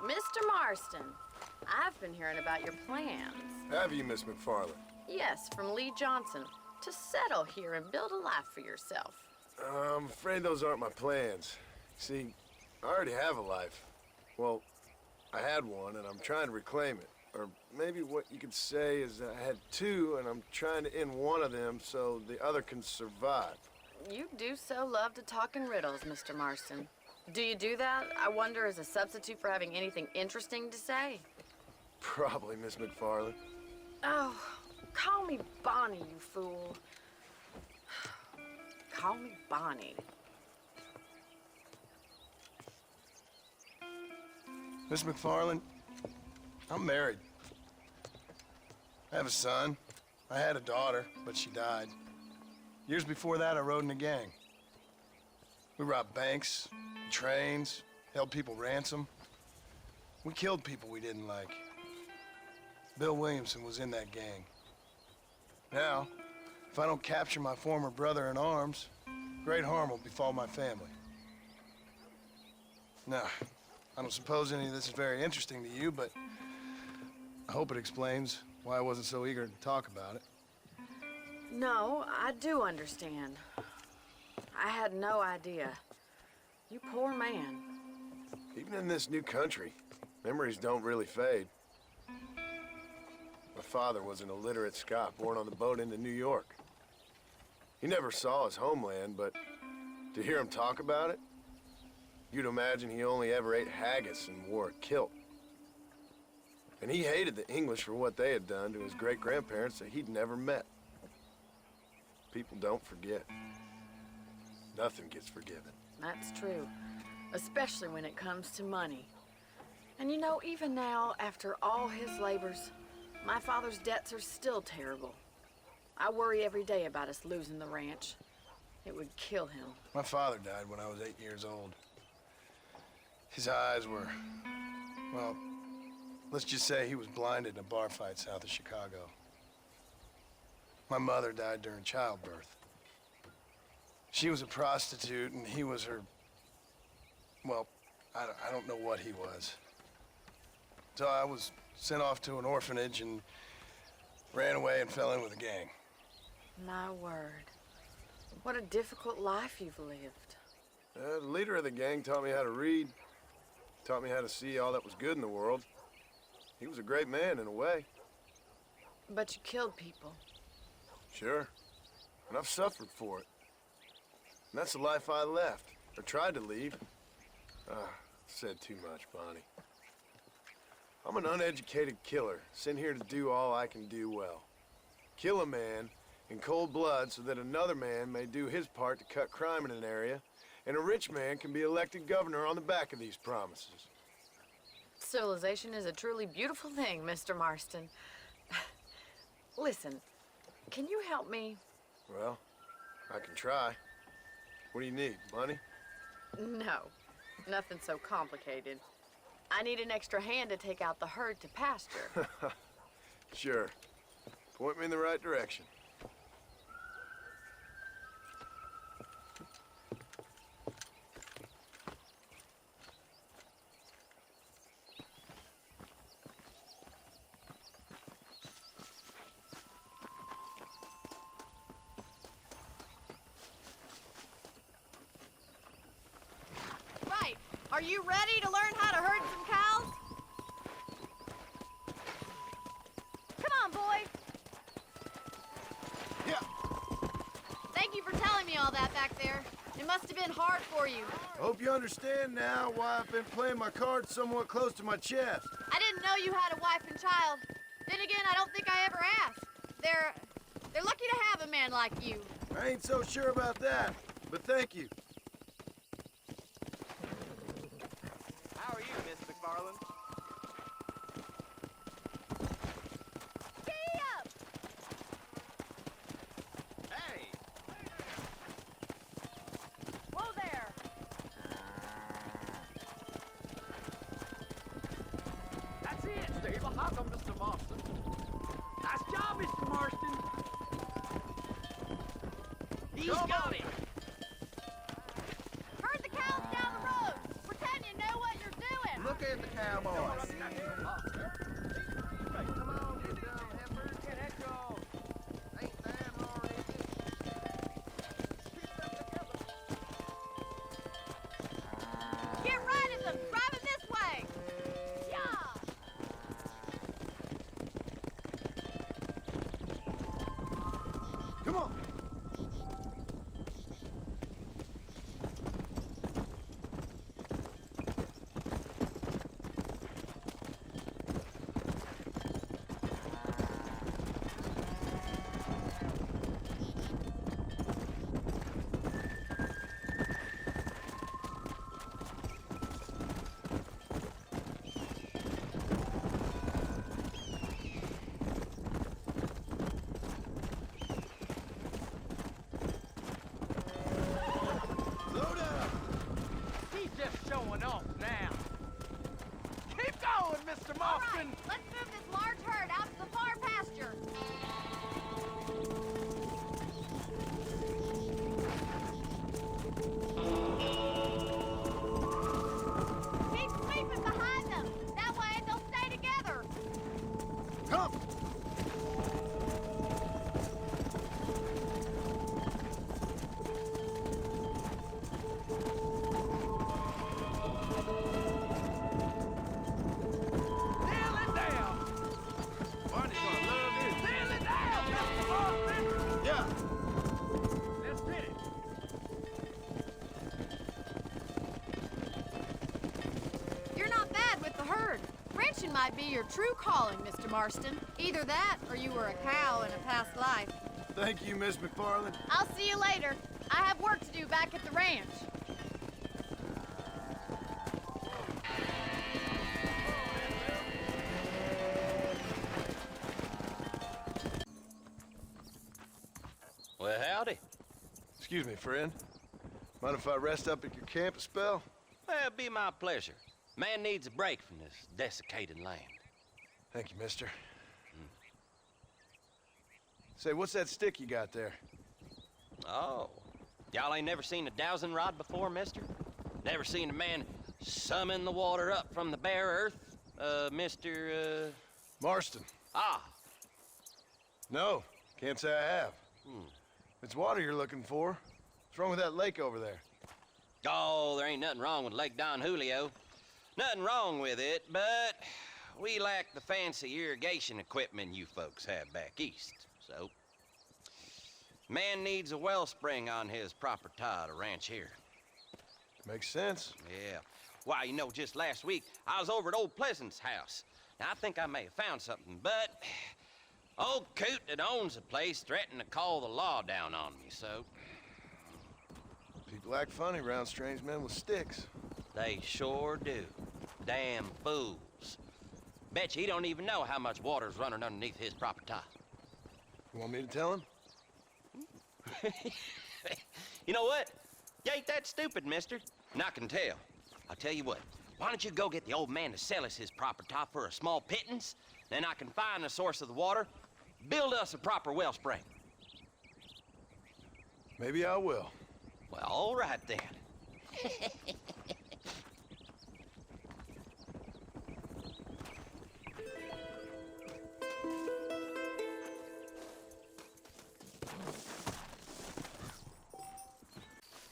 Mr. Marston, I've been hearing about your plans. Have you, Miss McFarland? Yes, from Lee Johnson, to settle here and build a life for yourself. I'm afraid those aren't my plans. See, I already have a life. Well, I had one, and I'm trying to reclaim it. Or maybe what you could say is that I had two, and I'm trying to end one of them so the other can survive. You do so love to talk in riddles, Mr. Marston. Do you do that, I wonder, as a substitute for having anything interesting to say? Probably, Miss McFarland. Oh, call me Bonnie, you fool. Call me Bonnie. Miss McFarland, I'm married. I have a son. I had a daughter, but she died. Years before that, I rode in a gang. We robbed banks, trains, held people ransom. We killed people we didn't like. Bill Williamson was in that gang. Now, if I don't capture my former brother in arms, great harm will befall my family. Now, I don't suppose any of this is very interesting to you, but I hope it explains why I wasn't so eager to talk about it. No, I do understand. I had no idea. You poor man. Even in this new country, memories don't really fade. My father was an illiterate Scot born on the boat into New York. He never saw his homeland, but to hear him talk about it, you'd imagine he only ever ate haggis and wore a kilt. And he hated the English for what they had done to his great-grandparents that he'd never met. People don't forget. Nothing gets forgiven. That's true, especially when it comes to money. And you know, even now, after all his labors, my father's debts are still terrible. I worry every day about us losing the ranch. It would kill him. My father died when I was 8 years old. His eyes were, well, let's just say he was blinded in a bar fight south of Chicago. My mother died during childbirth. She was a prostitute, and he was her, well, I don't know what he was. So I was sent off to an orphanage and ran away and fell in with a gang. My word. What a difficult life you've lived. The leader of the gang taught me how to read, taught me how to see all that was good in the world. He was a great man in a way. But you killed people. Sure. And I've suffered for it. And that's the life I left, or tried to leave. Said too much, Bonnie. I'm an uneducated killer, sent here to do all I can do well. Kill a man in cold blood so that another man may do his part to cut crime in an area, and a rich man can be elected governor on the back of these promises. Civilization is a truly beautiful thing, Mr. Marston. Listen, can you help me? Well, I can try. What do you need, money? No, nothing so complicated. I need an extra hand to take out the herd to pasture. Sure. Point me in the right direction. Right. Are you ready to learn how to herd some cows? Come on, boy. Yeah. Thank you for telling me all that back there. It must have been hard for you. I hope you understand now why I've been playing my cards somewhat close to my chest. I didn't know you had a wife and child. Then again, I don't think I ever asked. They're lucky to have a man like you. I ain't so sure about that, but thank you. How are you, Miss McFarland? Giddy up! Hey! Whoa there! That's it, Steve. How's Mr. Marston? Nice job, Mr. Marston. He's got it. Herd the cows down the road. Pretend you know what you're doing. Look at the cowboys. Come on, you dumb heifer. Get that goes. Ain't that hard, is it? Keep them together. Get right at them! Driving this way! Yeah! Come on. Slow down. He's just showing off now. Keep going, Mr. All right, Marston. let's move this large herd out to the far pasture. Keep sweeping behind them. That way they'll stay together. Come. Nail it down. Barney's gonna love this. Nail it down, Mr. Marston. Yeah. Let's get it. You're not bad with the herd. Ranching might be your true calling, Mr. Marston. Either that, or you were a cow in a past life. Thank you, Miss McFarland. I'll see you later. I have work to do back at the ranch. Well, howdy. Excuse me, friend. Mind if I rest up at your camp a spell? Well, it'd be my pleasure. Man needs a break from this desiccated land. Thank you, mister. Say, what's that stick you got there? Oh, y'all ain't never seen a dowsing rod before, mister? Never seen a man summon the water up from the bare earth? Mr. Marston. Ah, No, can't say I have. It's water you're looking for. What's wrong with that lake over there? oh, there ain't nothing wrong with Lake Don Julio. Nothing wrong with it, but we lack the fancy irrigation equipment you folks have back east, so... Man needs a wellspring on his property to ranch here. Makes sense. Yeah. Why, you know, just last week, I was over at old Pleasant's house. Now, I think I may have found something, but... Old coot that owns the place threatened to call the law down on me, so... People act funny around strange men with sticks. They sure do. Damn fools. Bet you he don't even know how much water's running underneath his property. You want me to tell him? You know what? You ain't that stupid, mister. And I can tell. I'll tell you what. Why don't you go get the old man to sell us his property for a small pittance? Then I can find the source of the water, build us a proper wellspring. Maybe I will. Well, all right then.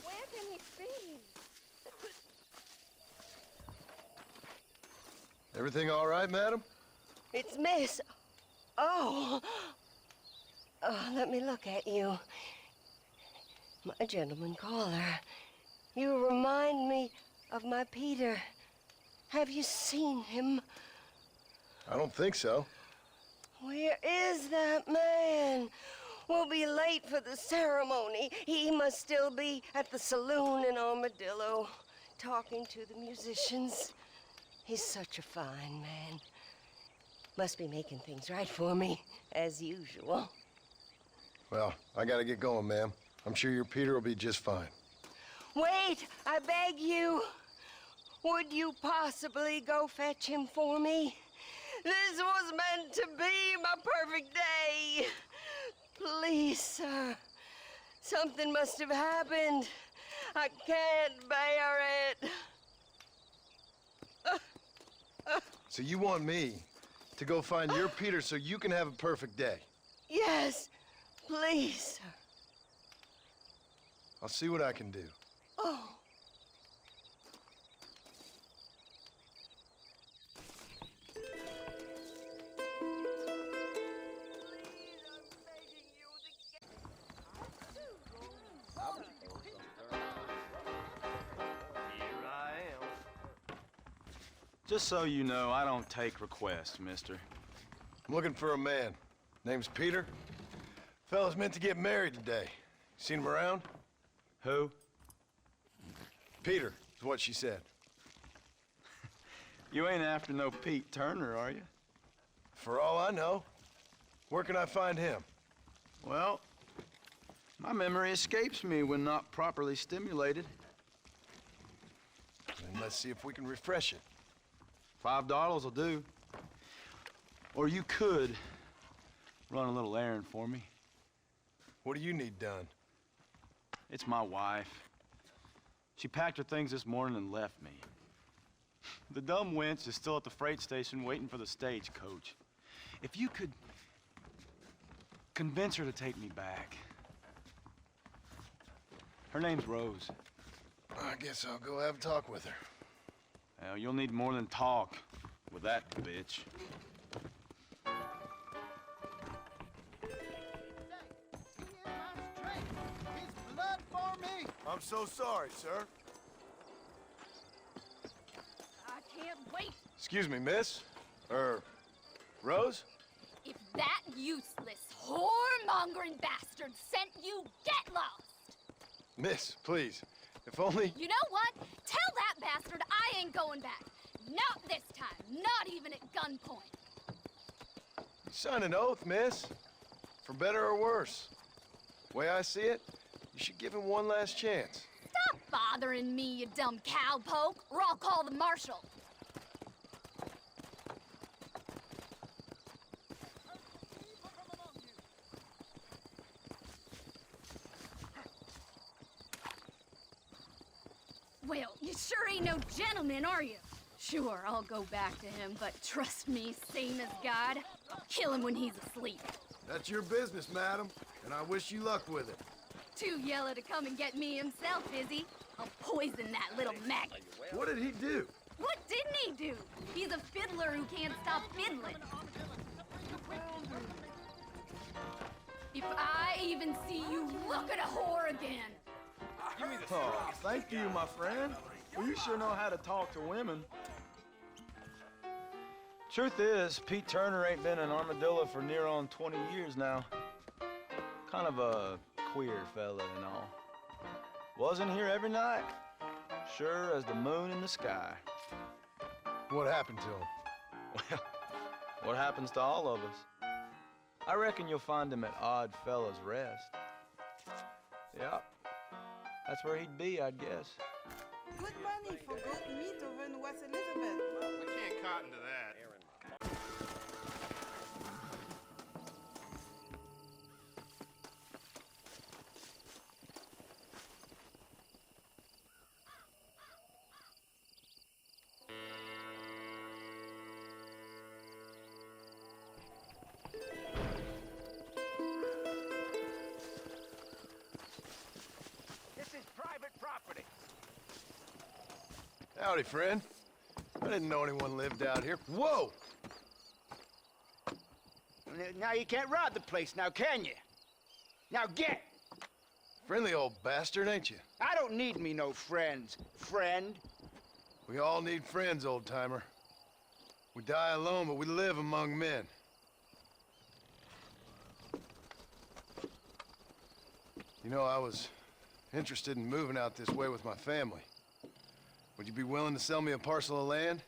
Where can he be? Everything all right, madam? It's Miss. Oh. Oh, let me look at you. My gentleman caller. You remind me of my Peter. Have you seen him? I don't think so. Where is that man? We'll be late for the ceremony. He must still be at the saloon in Armadillo, talking to the musicians. He's such a fine man. Must be making things right for me, as usual. Well, I gotta get going, ma'am. I'm sure your Peter will be just fine. Wait, I beg you. Would you possibly go fetch him for me? This was meant to be my perfect day. Please, sir. Something must have happened. I can't bear it. So you want me to go find your Peter so you can have a perfect day? Yes, please, sir. I'll see what I can do. Oh. Just so you know, I don't take requests, mister. I'm looking for a man. Name's Peter. Fella's meant to get married today. Seen him around? Who? Peter is what she said. You ain't after no Pete Turner, are you? For all I know. Where can I find him? Well, my memory escapes me when not properly stimulated. Then let's see if we can refresh it. $5 will do. Or you could run a little errand for me. What do you need done? It's my wife. She packed her things this morning and left me. The dumb wench is still at the freight station waiting for the stagecoach. If you could convince her to take me back. Her name's Rose. I guess I'll go have a talk with her. Well, you'll need more than talk with that bitch. I'm so sorry, sir. I can't wait. Excuse me, miss. Rose? If that useless, whoremongering bastard sent you, get lost! Miss, please. If only... You know what? Tell that bastard I ain't going back. Not this time. Not even at gunpoint. You signed an oath, miss. For better or worse. Way I see it, you should give him one last chance. Stop bothering me, you dumb cowpoke, or I'll call the Marshal. Well, you sure ain't no gentleman, are you? Sure, I'll go back to him, but trust me, same as God, I'll kill him when he's asleep. That's your business, madam, and I wish you luck with it. Too yellow to come and get me himself, is he? I'll poison that little maggot. What did he do? What didn't he do? He's a fiddler who can't stop fiddling. If I even see you look at a whore again. Oh, thank you, my friend. Well, you sure know how to talk to women. Truth is, Pete Turner ain't been in Armadillo for near on 20 years now. Kind of a queer fella and all. Wasn't here every night. Sure as the moon in the sky. What happened to him? Well, what happens to all of us? I reckon you'll find him at Odd Fella's Rest. Yeah, that's where he'd be, I'd guess. Good money for goat meat over in West Elizabeth. We can't cotton to that. This is private property. Howdy, friend. I didn't know anyone lived out here. Whoa! Now you can't rob the place now, can you? Now get! Friendly old bastard, ain't you? I don't need me no friends, friend. We all need friends, old-timer. We die alone, but we live among men. You know, I was interested in moving out this way with my family. Would you be willing to sell me a parcel of land?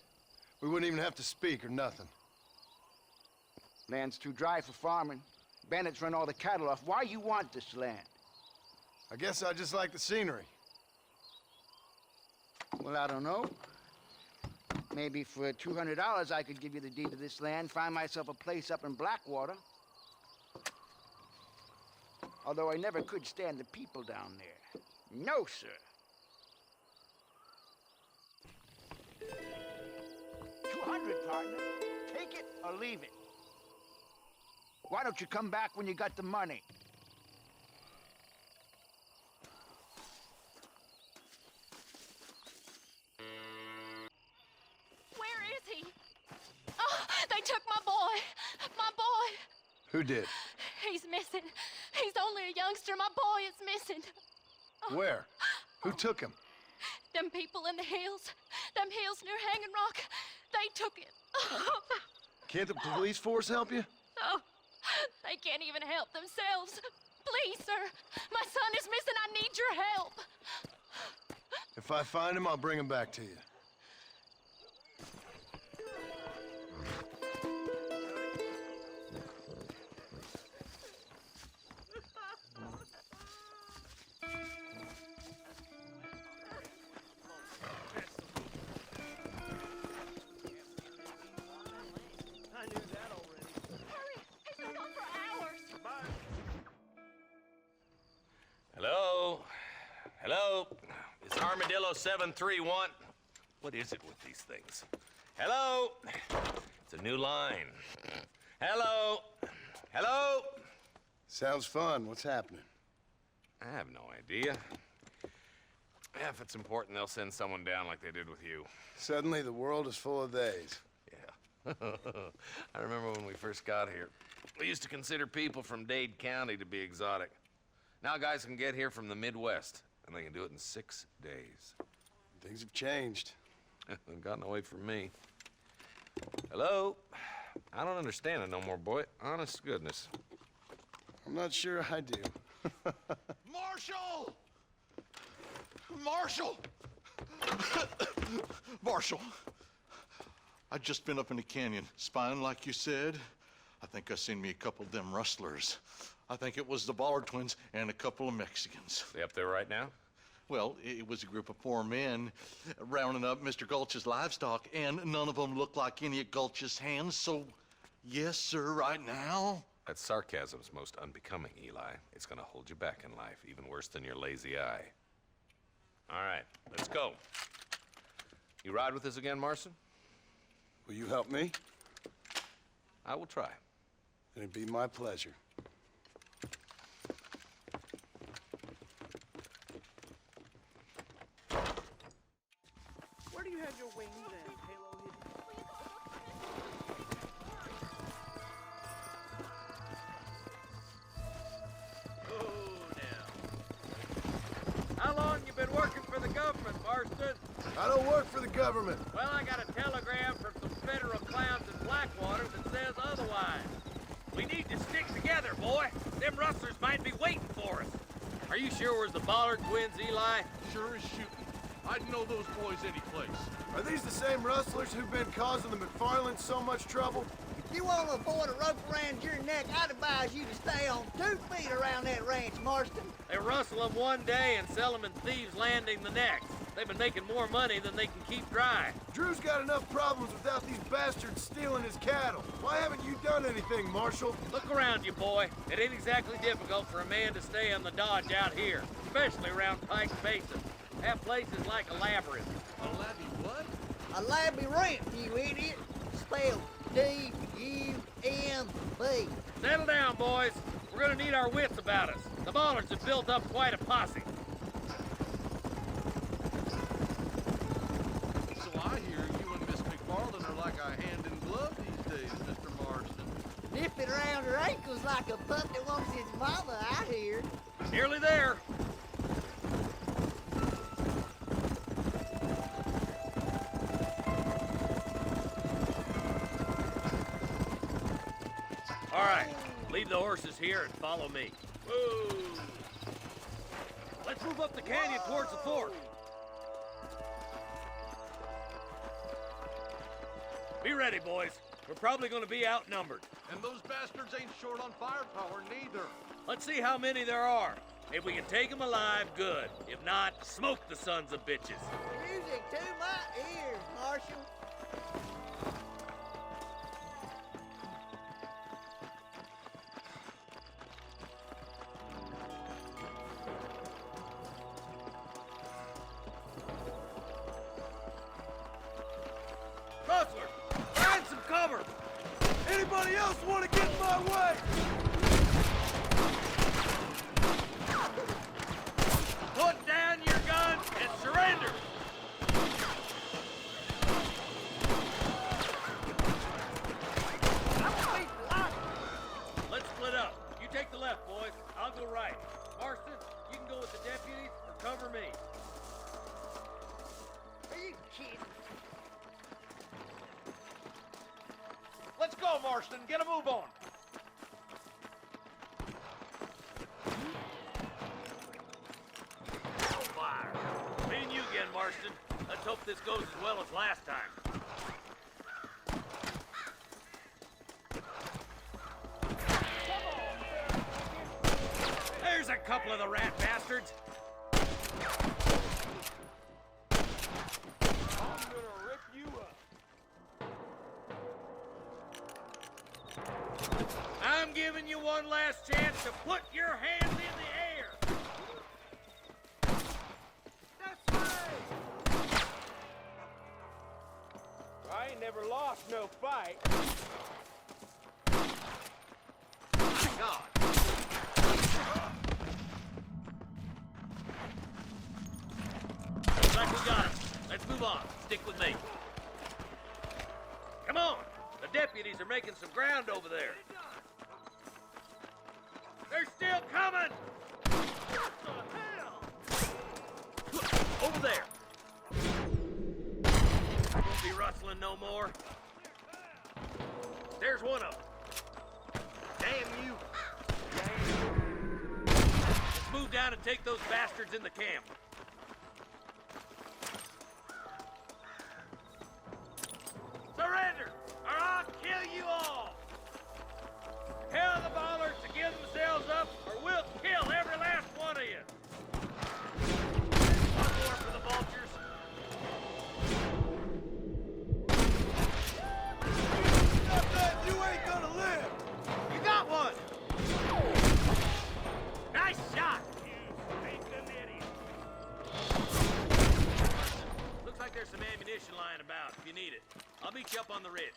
We wouldn't even have to speak or nothing. Land's too dry for farming. Bandits run all the cattle off. Why you want this land? I guess I just like the scenery. Well, I don't know. Maybe for $200 I could give you the deed to this land, find myself a place up in Blackwater. Although I never could stand the people down there. No, sir. 200, partner. Take it or leave it. Why don't you come back when you got the money? Where is he? Oh, they took my boy. My boy. Who did? He's missing. He's only a youngster. My boy is missing. Where? Who took him? Them people in the hills. Them hills near Hanging Rock. They took it. Can't the police force help you? Oh, they can't even help themselves. Please, sir. My son is missing. I need your help. If I find him, I'll bring him back to you. Hello? Hello? It's Armadillo 731. What is it with these things? Hello? It's a new line. Hello? Hello? Sounds fun. What's happening? I have no idea. Yeah, if it's important, they'll send someone down like they did with you. Suddenly, the world is full of theys. Yeah. I remember when we first got here. We used to consider people from Dade County to be exotic. Now guys can get here from the Midwest, and they can do it in 6 days. Things have changed. They've gotten away from me. Hello? I don't understand it no more, boy. Honest to goodness. I'm not sure I do. Marshal! Marshal! Marshal! I just been up in the canyon, spying like you said. I think I seen me a couple of them rustlers. I think it was the Ballard twins and a couple of Mexicans. They up there right now? Well, it was a group of 4 men rounding up Mr. Gulch's livestock, and none of them looked like any of Gulch's hands, so yes, sir, right now. That sarcasm's most unbecoming, Eli. It's gonna hold you back in life, even worse than your lazy eye. All right, let's go. You ride with us again, Marston? Will you help me? I will try. It'd be my pleasure. Where do you have your wings and halo hidden? How long you been working for the government, Marston? I don't work for the government. Well, I got a telegram from some federal clowns in Blackwater that says otherwise. We need to stick together, boy. Them rustlers might be waiting for us. Are you sure it was the Ballard twins, Eli? Sure as shooting. I'd know those boys any place. Are these the same rustlers who've been causing the McFarlands so much trouble? If you want to avoid a rope around your neck, I'd advise you to stay on 2 feet around that ranch, Marston. They rustle them one day and sell them in Thieves' Landing the next. They've been making more money than they can keep dry. Drew's got enough problems without these bastards stealing his cattle. Why haven't you done anything, Marshal? Look around you, boy. It ain't exactly difficult for a man to stay on the dodge out here, especially around Pike's Basin. That place is like a labyrinth. A labby what? A labyrinth, you idiot. Spelled D-U-M-B. Settle down, boys. We're gonna need our wits about us. The Ballards have built up quite a posse. So I hear you and Miss McFarland are like a hand in glove these days, Mr. Marston. Nipping around her ankles like a pup that wants his mama, I hear. Nearly there. All right, leave the horses here and follow me. Whoa. Let's move up the canyon towards the fort. Be ready, boys. We're probably going to be outnumbered. And those bastards ain't short on firepower, neither. Let's see how many there are. If we can take them alive, good. If not, smoke the sons of bitches. Music to my ears, Marshal. Rustler, else want to get in my way? Put down your gun and surrender! Let's split up. You take the left, boys. I'll go right. Marston, you can go with the deputies or cover me. Are you kidding? Let's go, Marston. Get a move on. Fire. Me and you again, Marston. Let's hope this goes as well as last time. There's a couple of the rat bastards. I'm gonna rip you up. I'm giving you one last chance to put your hands in the air. That's right. I ain't never lost no fight. My God. Looks like we got him. Let's move on. Stick with me. Come on. The deputies are making some ground over there. They're still coming! What the hell? Over there. Won't be rustling no more. There's one of them. Damn you. Let's move down and take those bastards in the camp. Surrender, or I'll kill you all! Tell the ballers to give themselves up, or we'll kill every last one of you! One more for the vultures. Stop that! You ain't gonna live! You got one! Nice shot, you stinking idiot! Looks like there's some ammunition lying about, if you need it. I'll meet you up on the ridge.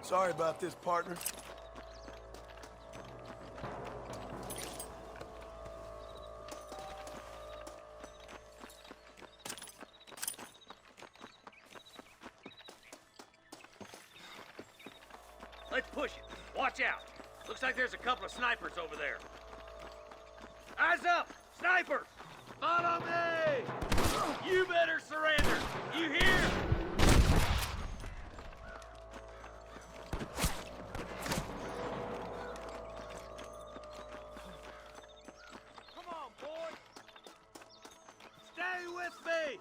Sorry about this, partner. Let's push it. Watch out. Looks like there's a couple of snipers over there. Eyes up! Snipers! Follow me! You better surrender! You hear? Come on, boys! Stay with me!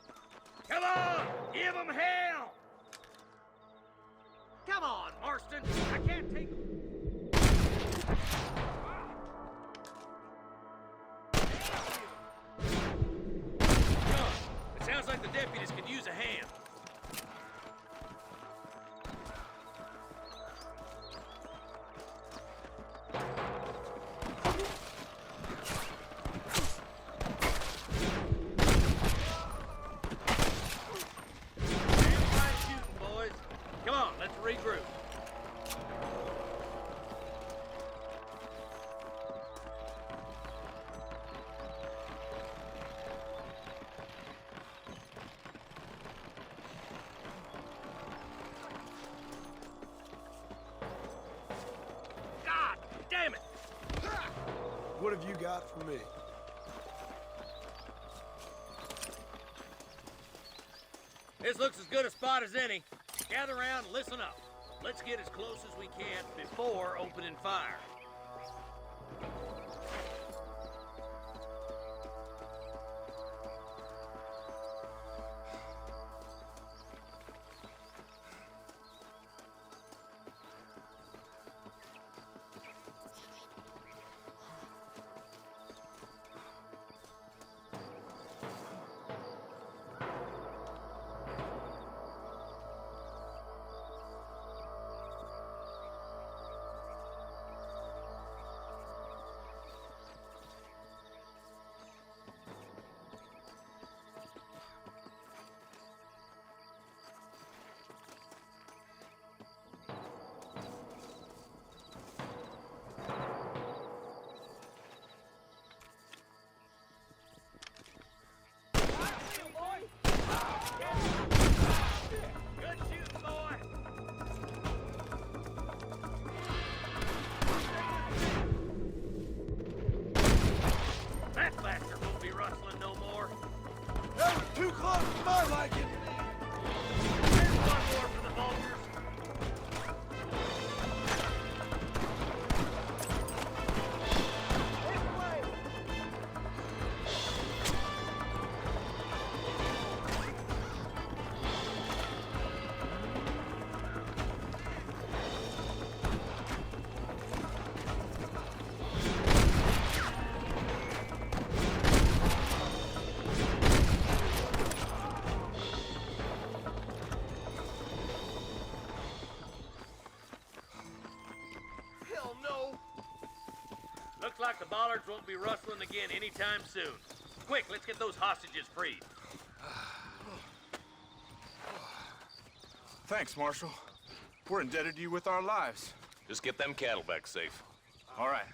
Come on! Give them hell! Come on, Marston! I can't take... It sounds like the deputies could use a hand. Stand by shooting, boys. Come on, let's regroup. God damn it! What have you got for me? This looks as good a spot as any. Gather around and listen up. Let's get as close as we can before opening fire. Too close for my liking. Here's one more for the vultures. Looks like the bollards won't be rustling again anytime soon. Quick, let's get those hostages freed. Thanks, Marshal. We're indebted to you with our lives. Just get them cattle back safe. All right.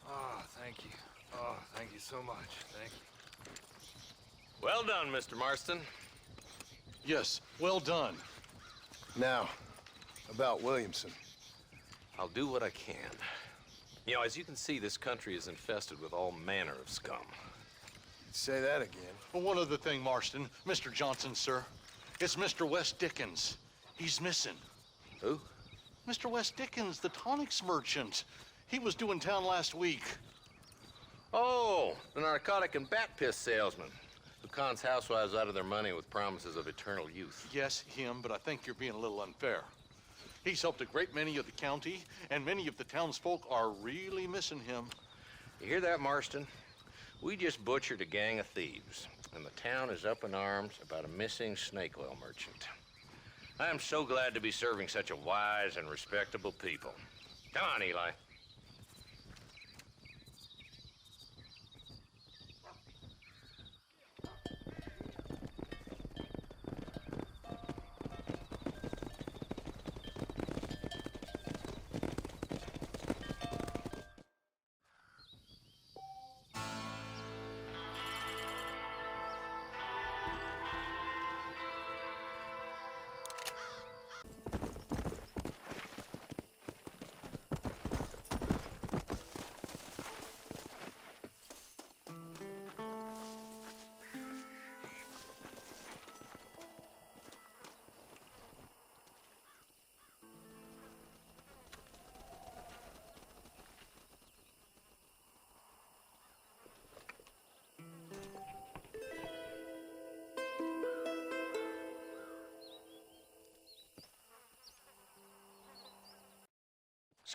Oh, thank you. Oh, thank you so much. Thank you. Well done, Mr. Marston. Yes, well done. Now, about Williamson. I'll do what I can. You know, as you can see, this country is infested with all manner of scum. Say that again. Well, one other thing, Marston. Mr. Johnson, sir. It's Mr. Wes Dickens. He's missing. Who? Mr. Wes Dickens, the tonics merchant. He was due in town last week. Oh, the narcotic and bat piss salesman who cons housewives out of their money with promises of eternal youth. Yes, him, but I think you're being a little unfair. He's helped a great many of the county, and many of the townsfolk are really missing him. You hear that, Marston? We just butchered a gang of thieves, and the town is up in arms about a missing snake oil merchant. I am so glad to be serving such a wise and respectable people. Come on, Eli.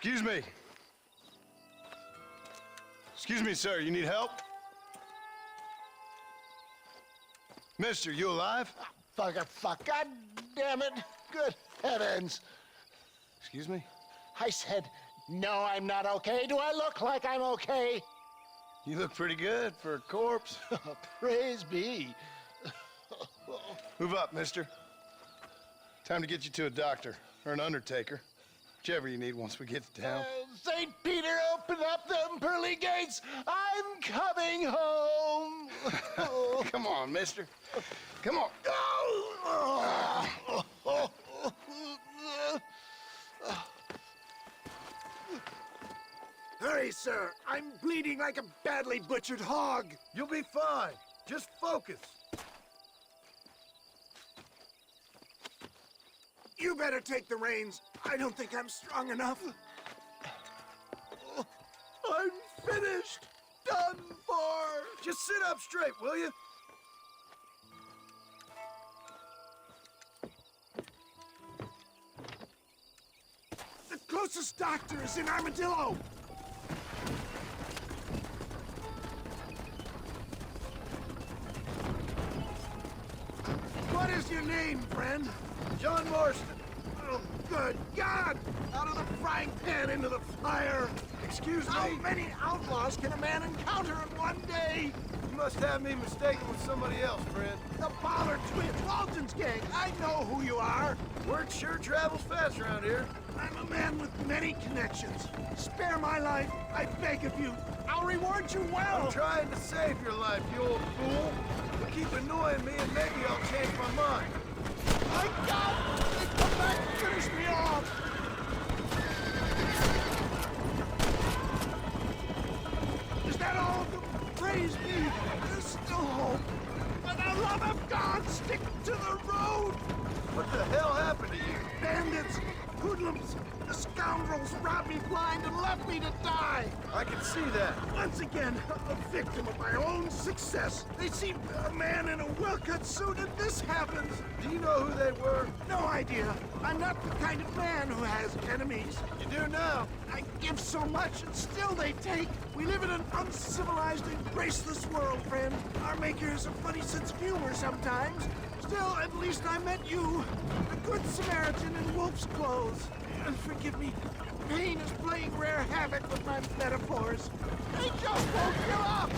Excuse me. Excuse me, sir. You need help? Mister, you alive? Fuck. God damn it. Good heavens. Excuse me? I said, no, I'm not okay. Do I look like I'm okay? You look pretty good for a corpse. Praise be. Move up, mister. Time to get you to a doctor or an undertaker. Whichever you need once we get to town. St. Peter, open up them pearly gates. I'm coming home. Come on, mister. Come on. Hurry, sir. I'm bleeding like a badly butchered hog. You'll be fine. Just focus. You better take the reins. I don't think I'm strong enough. I'm finished. Done for. Just sit up straight, will you? The closest doctor is in Armadillo. What is your name, friend? John Marston. Oh, good God! Out of the frying pan into the fire! Excuse me? How many outlaws can a man encounter in one day? You must have me mistaken with somebody else, friend. The Ballard twins, Walton's gang. I know who you are. Word sure travels fast around here. I'm a man with many connections. Spare my life, I beg of you. I'll reward you well. I'm trying to save your life, you old fool. You keep annoying me and maybe I'll change my mind. My God! Come back and finish me off! Is that all of them? Praise be! There's still hope. For the love of God, stick to the road! What the hell happened to you? Bandits, hoodlums, the scoundrels robbed me blind and left me to die! I can see that. Once again, a victim of my own success. They see a man in a well-cut suit and this happens. Do you know who they were? No idea. I'm not the kind of man who has enemies. You do now. I give so much and still they take. We live in an uncivilized and graceless world, friend. Our maker has a funny sense of humor sometimes. Still, at least I met you, the good Samaritan in wolf's clothes. And forgive me, pain is playing rare havoc with my metaphors. They just won't give up!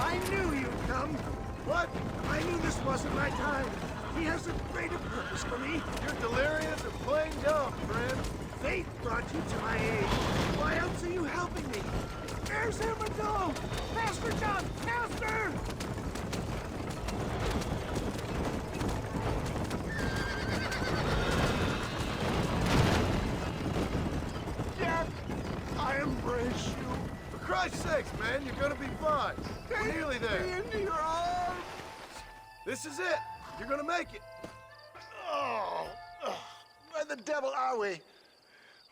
I knew you'd come. What? I knew this wasn't my time. He has a greater purpose for me. You're delirious and plain dumb, friend. Fate brought you to my aid. Why else are you helping me? There's Armadillo! Faster, John! Faster! Jack, I embrace you. For Christ's sakes, man, you're gonna be fine. We're nearly there. Take me into your arms. This is it. You're gonna make it. Oh, where the devil are we?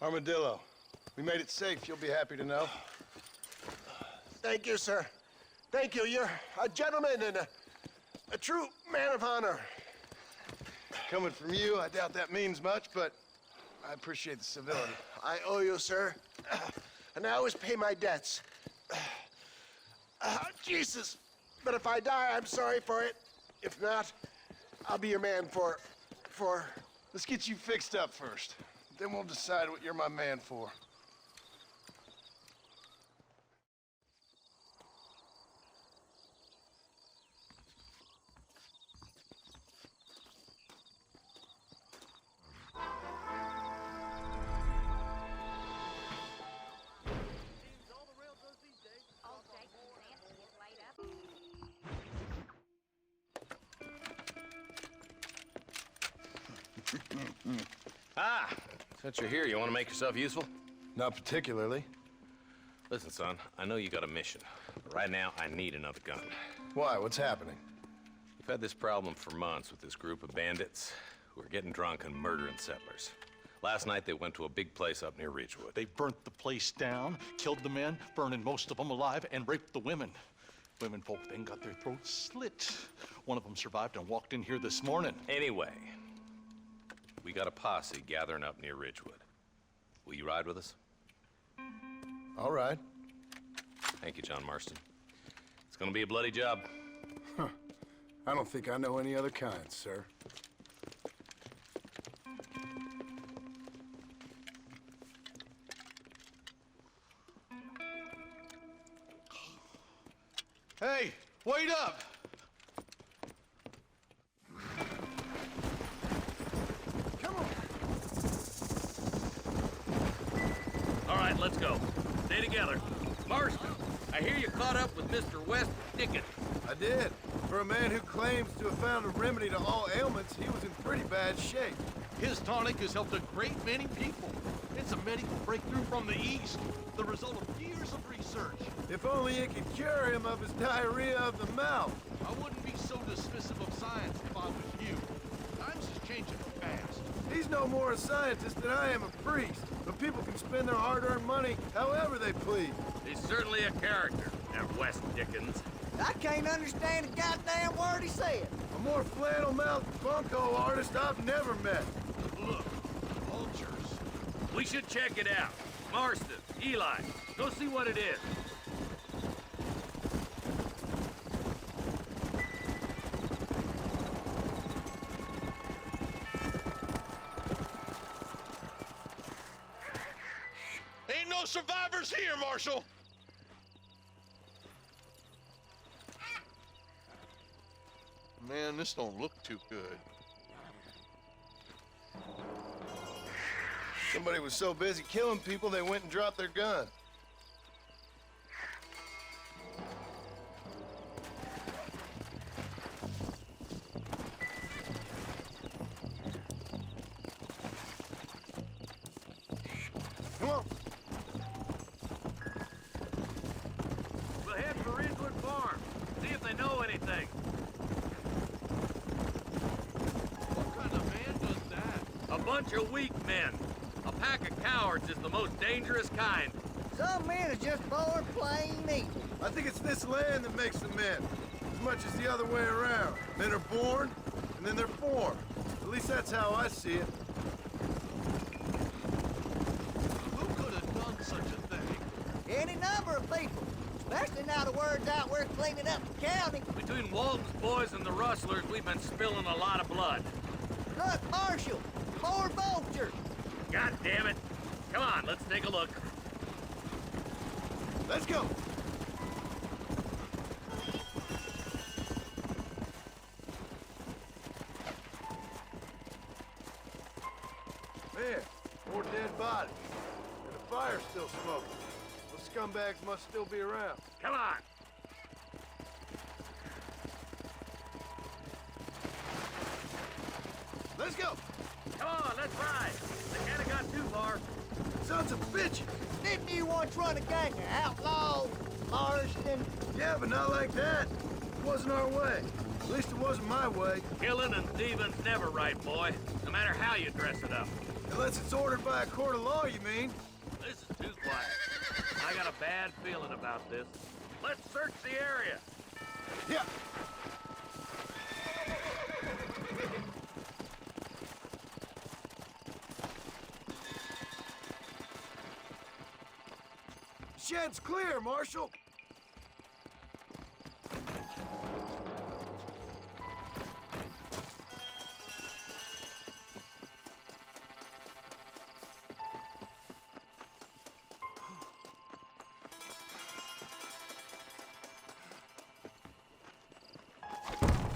Armadillo, we made it safe. You'll be happy to know. Thank you, sir. Thank you. You're a gentleman and a true man of honor. Coming from you, I doubt that means much, but I appreciate the civility. I owe you, sir. And I always pay my debts. Jesus. But if I die, I'm sorry for it. If not, I'll be your man for... Let's get you fixed up first. Then we'll decide what you're my man for. Ah, since you're here, you want to make yourself useful? Not particularly. Listen, son, I know you got a mission, but right now I need another gun. Why? What's happening? We've had this problem for months with this group of bandits who are getting drunk and murdering settlers. Last night they went to a big place up near Ridgewood. They burnt the place down, killed the men, burning most of them alive, and raped the women. Women folk then got their throats slit. One of them survived and walked in here this morning. Anyway, we got a posse gathering up near Ridgewood. Will you ride with us? All right. Thank you, John Marston. It's gonna be a bloody job. Huh. I don't think I know any other kind, sir. Hey, wait up! Come on. All right, let's go. Stay together. Marston, I hear you caught up with Mr. West Dickens. I did. For a man who claims to have found a remedy to all ailments, he was in pretty bad shape. His tonic has helped a great many people. It's a medical breakthrough from the East, the result of years of research. If only it could cure him of his diarrhea of the mouth. I wouldn't be so dismissive of science if I was you. Times is changing fast. He's no more a scientist than I am a priest. But people can spend their hard-earned money however they please. He's certainly a character, that West Dickens. I can't understand a goddamn word he said. A more flannel-mouthed bunco artist I've never met. Look, vultures. We should check it out. Marston, Eli, go see what it is. Ain't no survivors here, Marshal! Man, this don't look too good. Somebody was so busy killing people, they went and dropped their gun. Come on. they know anything. What kind of man does that? A bunch of weak men. A pack of cowards is the most dangerous kind. Some men are just born plain evil. I think it's this land that makes them men, as much as the other way around. Men are born, and then they're formed. At least that's how I see it. Who could have done such a thing? Any number of people. Especially now the word's out we're cleaning up the county. Between Walton's boys and the rustlers, we've been spilling a lot of blood. Look, Marshal, more vultures. God damn it. Come on, let's take a look. Let's go. Man, more dead bodies. And the fire's still smoking. Those scumbags must still be around. Come on. Let's go. Come on, let's ride. They can't have got too far. Sons of bitches. Didn't you once run a gang of outlaws, Marston? Yeah, but not like that. It wasn't our way. At least it wasn't my way. Killing and thieving's never right, boy. No matter how you dress it up. Unless it's ordered by a court of law, you mean? This is too quiet. I got a bad feeling about this. Let's search the area. Yeah. Shed's clear, Marshal.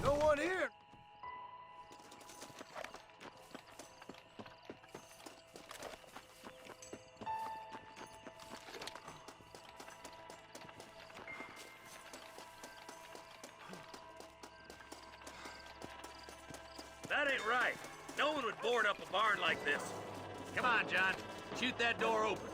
No one here. That ain't right. No one would board up a barn like this. Come on, John. Shoot that door open.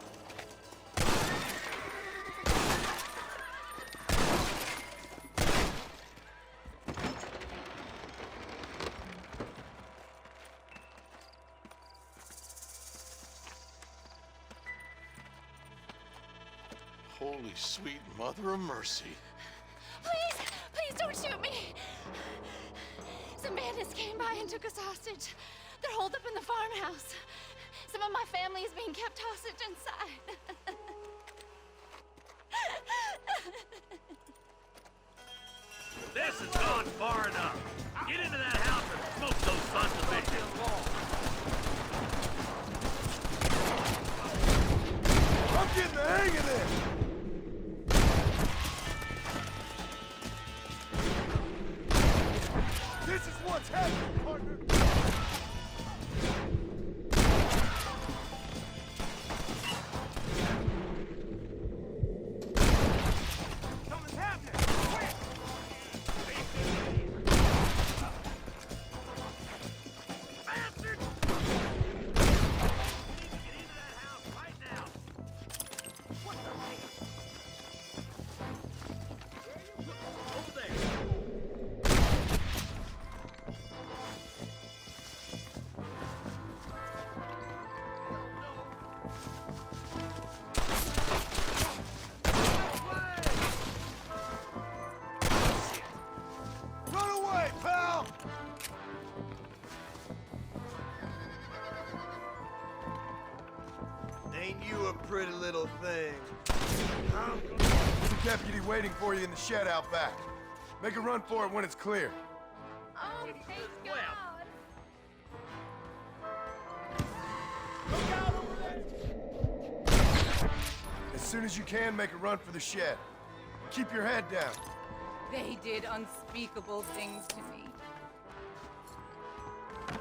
Holy sweet mother of mercy. Please, please don't shoot me. Some bandits came by and took us hostage. They're holed up in the farmhouse. Some of my family is being kept hostage inside. This has gone far enough. Get into that house and smoke those sons of bitches. I'm getting the hang of this. This is what's happening, partner. Something's happening. Quick! Bastard! We need to get into that house right now. What the heck? Over there. Run away, pal! Ain't you a pretty little thing? There's a deputy waiting for you in the shed out back. Make a run for it when it's clear. Oh, thank God. As soon as you can, make a run for the shed. Keep your head down. They did unspeakable things to me.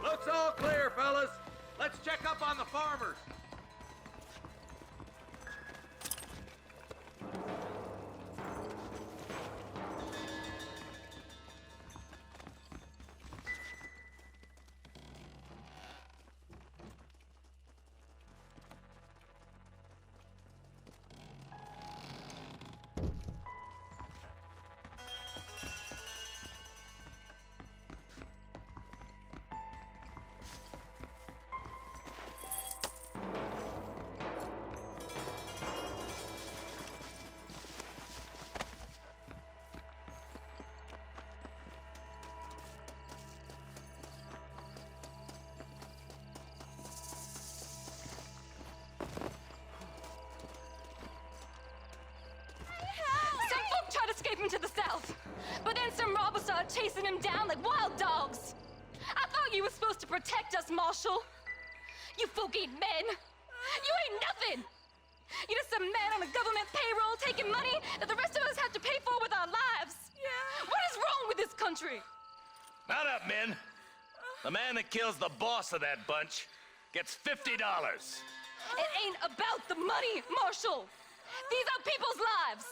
Looks all clear, fellas. Let's check up on the farmers. But then some robbers started chasing him down like wild dogs. I thought you were supposed to protect us, Marshal. You folk ain't men. You ain't nothing. You're just some man on a government payroll taking money that the rest of us have to pay for with our lives. Yeah. What is wrong with this country? Mount up, men. The man that kills the boss of that bunch gets $50. It ain't about the money, Marshal. These are people's lives,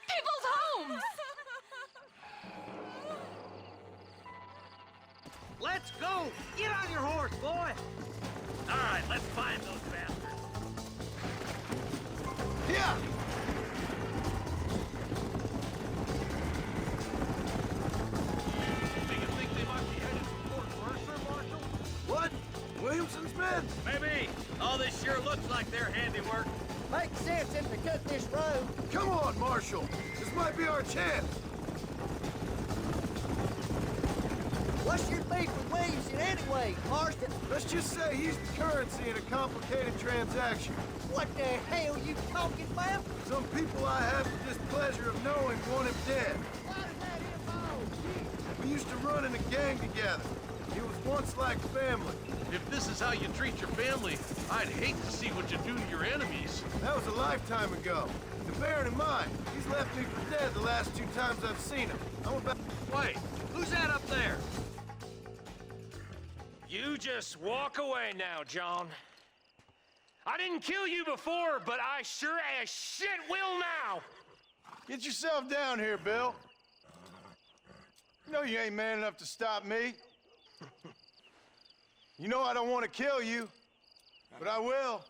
people's homes. Let's go! Get on your horse, boy! All right, let's find those bastards. Yeah! Do you think they might be headed toward Mercer, Marshal? What? Williamson's men? Maybe. All this sure looks like their handiwork. Makes sense if they cut this road. Come on, Marshal. This might be our chance. What's your beef with Williamson anyway, Marston? Let's just say he's the currency in a complicated transaction. What the hell you talking about? Some people I have the displeasure of knowing want him dead. Why does that involve? We used to run in a gang together. It was once like family. If this is how you treat your family, I'd hate to see what you do to your enemies. That was a lifetime ago. And bearing in mind, he's left me for dead the last 2 times I've seen him. I'm about... Wait, who's that up there? You just walk away now, John. I didn't kill you before, but I sure as shit will now. Get yourself down here, Bill. You know you ain't man enough to stop me. You know I don't want to kill you, but I will.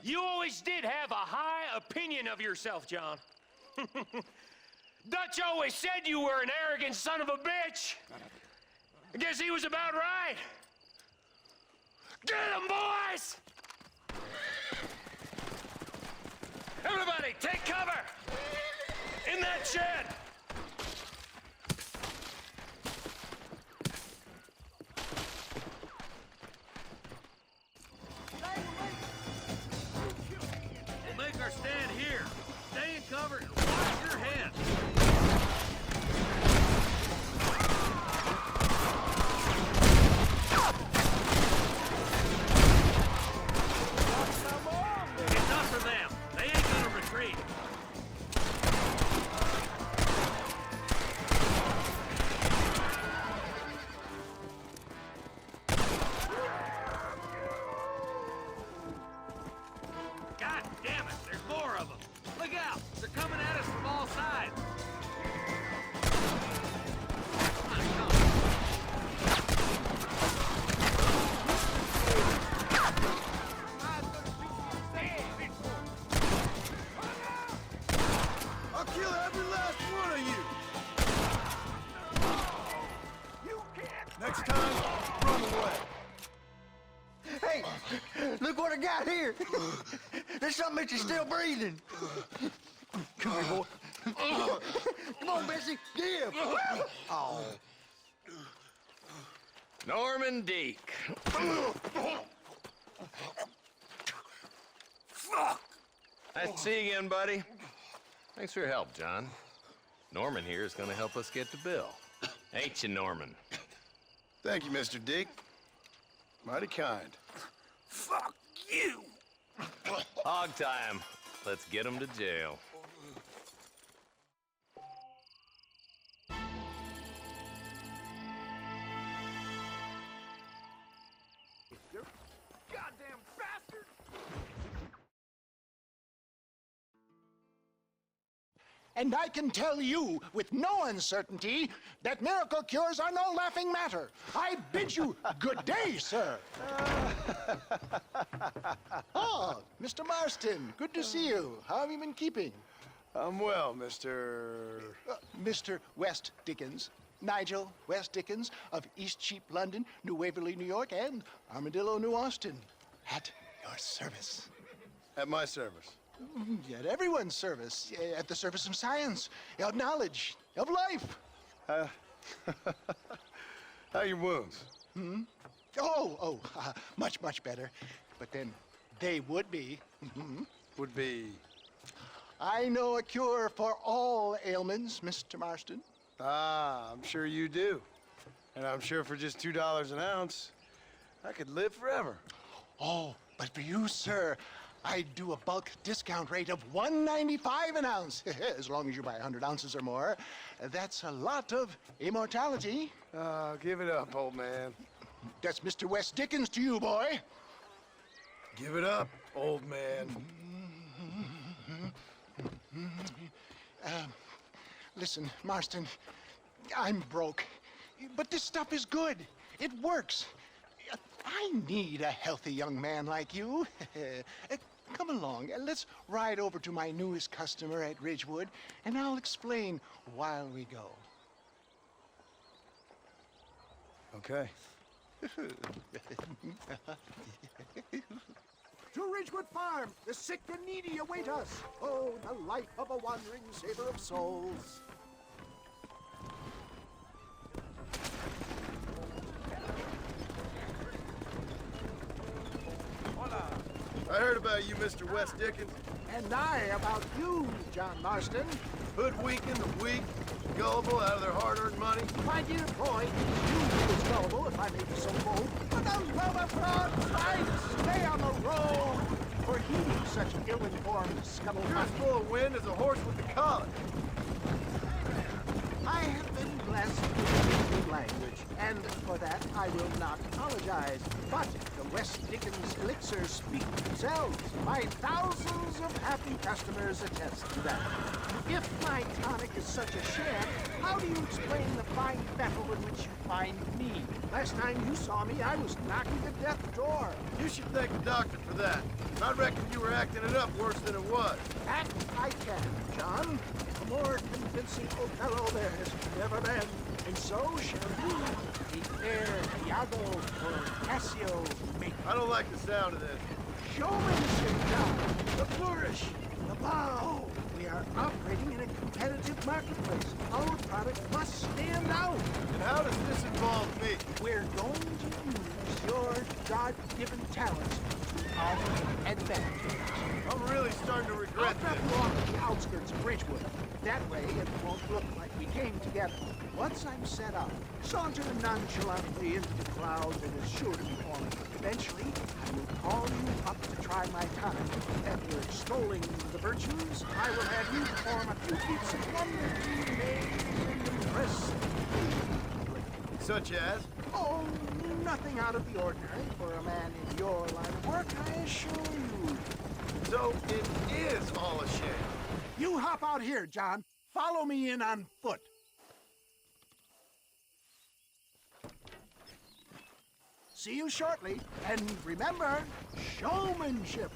You always did have a high opinion of yourself, John. Dutch always said you were an arrogant son of a bitch. I guess he was about right. Get him, boys! Everybody, take cover! In that shed! We'll make our stand here. Stay in cover and watch your head. It's not for them. They ain't gonna retreat. God damn it, there's more of them. Look out, they're coming at us from all sides. I'll kill every last one of you! Next time, run away. Hey, look what I got here. There's something that you're still breathing. Come here, boy. Come on, Bessie, give. Oh. Norman Deek. Fuck! Nice to see you again, buddy. Thanks for your help, John. Norman here is gonna help us get to Bill. Ain't you, Norman? Thank you, Mr. Deke. Mighty kind. Fuck you! Hog time. Let's get him to jail. Goddamn bastard! And I can tell you with no uncertainty that miracle cures are no laughing matter. I bid you good day, sir. Oh, Mr. Marston, good to see you. How have you been keeping? I'm well, Mr. Mr. West Dickens. Nigel West Dickens of East Cheap, London, New Waverly, New York, and Armadillo, New Austin. At your service. At my service. At everyone's service. At the service of science, of knowledge, of life. How are your wounds? Much, much better. But then they would be. Would be? I know a cure for all ailments, Mr. Marston. Ah, I'm sure you do. And I'm sure for just $2 an ounce, I could live forever. Oh, but for you, sir, I'd do a bulk discount rate of $1.95 an ounce, as long as you buy 100 ounces or more. That's a lot of immortality. Give it up, old man. That's Mr. Wes Dickens to you, boy. Give it up, old man. Listen, Marston, I'm broke, but this stuff is good. It works. I need a healthy young man like you. Come along, let's ride over to my newest customer at Ridgewood, and I'll explain while we go. Okay. To Ridgewood Farm, the sick and needy await us. Oh, the life of a wandering saver of souls. I heard about you, Mr. Wes Dickens. And I about you, John Marston. Hoodwinking the weak, gullible out of their hard-earned money. My dear boy, you was gullible, if I may be so bold. But the love of God, try to stay on the road. For heeding such ill-informed scuttle. You're as full of wind as a horse with the collar. I have been blessed with a good language, and for that I will not apologize. But the West Dickens elixirs speak for themselves. My thousands of happy customers attest to that. If my tonic is such a sham, how do you explain the fine fettle in which you find me? Last time you saw me, I was knocking at death's door. You should thank the doctor for that. I reckon you were acting it up worse than it was. Act I can, John. A more convincing Othello there has never been. And so shall you, the fair Iago or Cassio make. I don't like the sound of this. Showmanship, John. The flourish, the bow. We are operating in a competitive marketplace. Our product must stand out. And how does this involve me? We're going to use your God-given talents to our advantage. I'm really starting to regret I'll drop this. you off at the outskirts of Ridgewood. That way, it won't look like we came together. Once I'm set up, saunter nonchalantly into the crowd that is sure to be forming. Eventually, I will call you up to try my time. After extolling the virtues, I will have you perform a few feats of wonderfully made and impressive. Such as? Oh, nothing out of the ordinary for a man in your line of work, I assure you. So it is all a sham. You hop out here, John. Follow me in on foot. See you shortly, and remember, showmanship.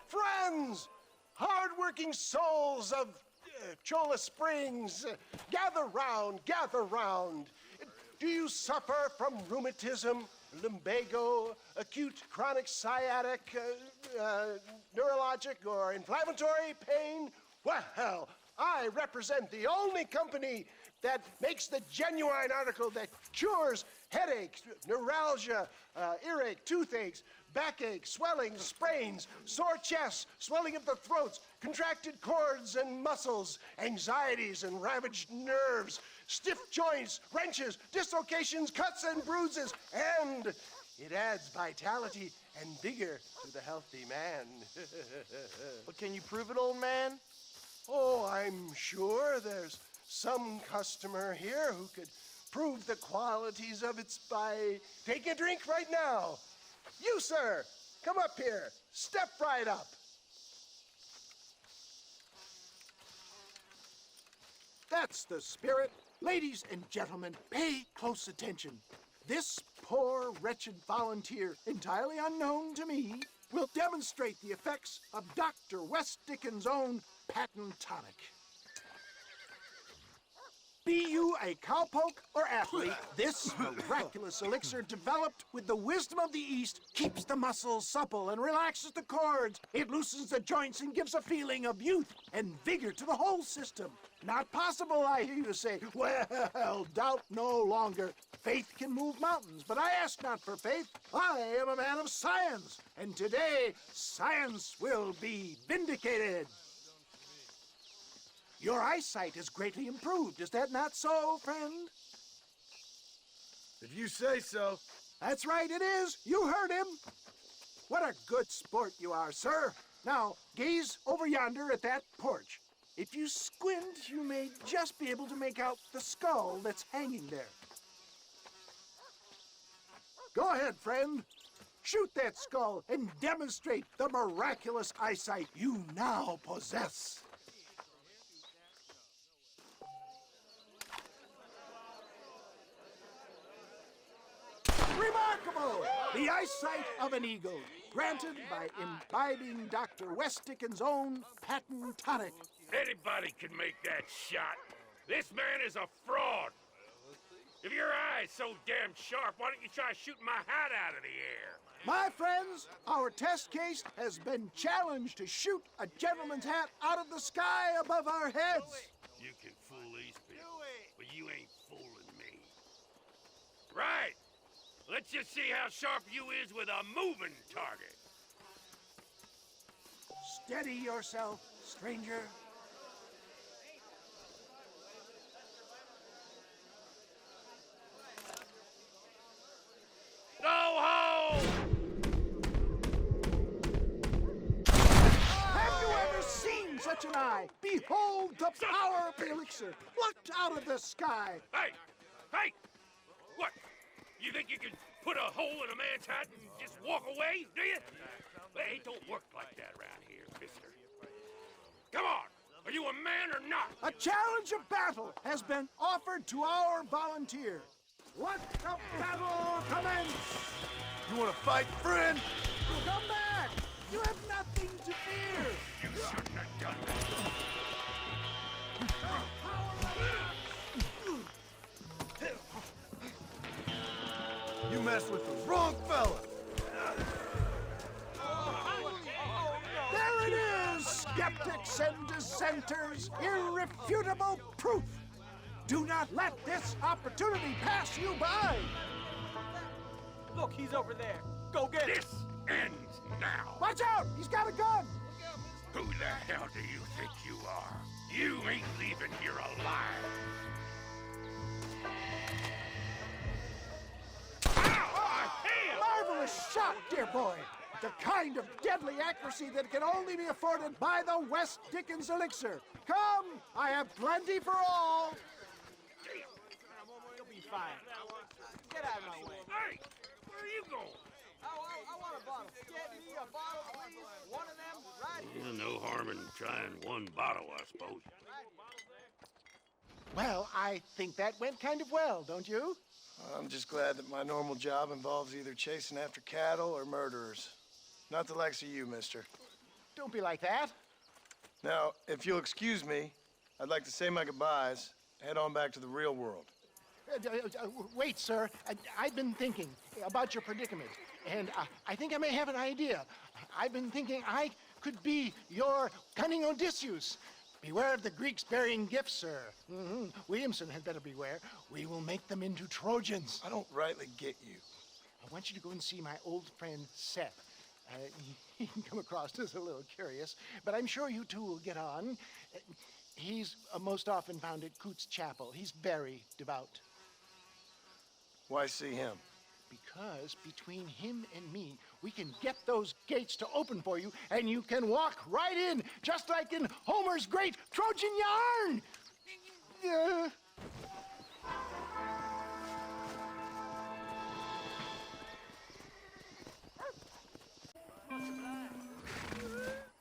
Friends, hard-working souls of Cholla Springs, gather round, gather round. Do you suffer from rheumatism, lumbago, acute chronic sciatic, neurologic, or inflammatory pain? Well, I represent the only company that makes the genuine article that cures headaches, neuralgia, earache, toothaches, backache, swelling, sprains, sore chests, swelling of the throats, contracted cords and muscles, anxieties and ravaged nerves, stiff joints, wrenches, dislocations, cuts and bruises, and it adds vitality and vigor to the healthy man. But can you prove it, old man? Oh, I'm sure there's some customer here who could prove the qualities of it by taking a drink right now. You, sir, come up here. Step right up. That's the spirit. Ladies and gentlemen, pay close attention. This poor, wretched volunteer, entirely unknown to me, will demonstrate the effects of Dr. West Dickens' own patent tonic. Be you a cowpoke or athlete, this miraculous elixir developed with the wisdom of the East keeps the muscles supple and relaxes the cords. It loosens the joints and gives a feeling of youth and vigor to the whole system. Not possible, I hear you say. Well, doubt no longer. Faith can move mountains, but I ask not for faith. I am a man of science, and today science will be vindicated. Your eyesight is greatly improved. Is that not so, friend? If you say so. That's right, it is. You heard him. What a good sport you are, sir. Now, gaze over yonder at that porch. If you squint, you may just be able to make out the skull that's hanging there. Go ahead, friend. Shoot that skull and demonstrate the miraculous eyesight you now possess. Remarkable! The eyesight of an eagle, granted by imbibing Dr. West Dickens' own patent tonic. Anybody can make that shot. This man is a fraud. If your eye's so damn sharp, why don't you try shooting my hat out of the air? My friends, our test case has been challenged to shoot a gentleman's hat out of the sky above our heads. You can fool these people, but you ain't fooling me. Right. Let's just see how sharp you is with a moving target. Steady yourself, stranger. Go home! Have you ever seen such an eye? Behold the power of the elixir, plucked out of the sky. Hey! Hey! What? You think you can put a hole in a man's hat and just walk away, do you? Hey, it don't work like that around here, mister. Come on! Are you a man or not? A challenge of battle has been offered to our volunteer. Let the battle commence! You want to fight, friend? Come back! You have nothing to fear! You shouldn't have done You messed with the wrong fella. There it is, skeptics and dissenters, irrefutable proof. Do not let this opportunity pass you by. Look, he's over there. Go get him. This ends now. Watch out! He's got a gun! Who the hell do you think you are? You ain't leaving here alive. Marvelous shot, dear boy. The kind of deadly accuracy that can only be afforded by the West Dickens elixir. Come, I have plenty for all. You'll be fine. Get out of my way. Hey, where are you going? I want a bottle. Get me a bottle, please. One of them right here. No harm in trying one bottle, I suppose. Well, I think that went kind of well, don't you? I'm just glad that my normal job involves either chasing after cattle or murderers. Not the likes of you, mister. Don't be like that. Now, if you'll excuse me, I'd like to say my goodbyes, head on back to the real world. Wait, sir. I've been thinking about your predicament, and I think I may have an idea. I've been thinking I could be your cunning Odysseus. Beware of the Greeks bearing gifts, sir. Williamson had better beware. We will make them into Trojans. I don't rightly get you. I want you to go and see my old friend Seth. He can come across as a little curious, but I'm sure you two will get on. He's most often found at Coots Chapel. He's very devout. Why see him? Because between him and me, we can get those gates to open for you, and you can walk right in, just like in Homer's great Trojan yarn!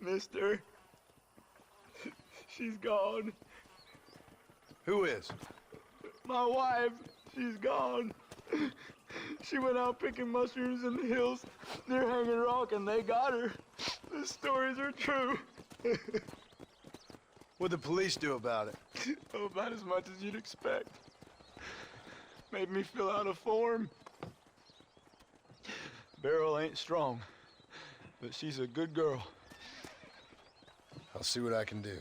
Mister, she's gone. Who is? My wife, she's gone. She went out picking mushrooms in the hills near Hanging Rock, and they got her. The stories are true. What'd the police do about it? Oh, about as much as you'd expect. Made me feel out of form. Beryl ain't strong, but she's a good girl. I'll see what I can do.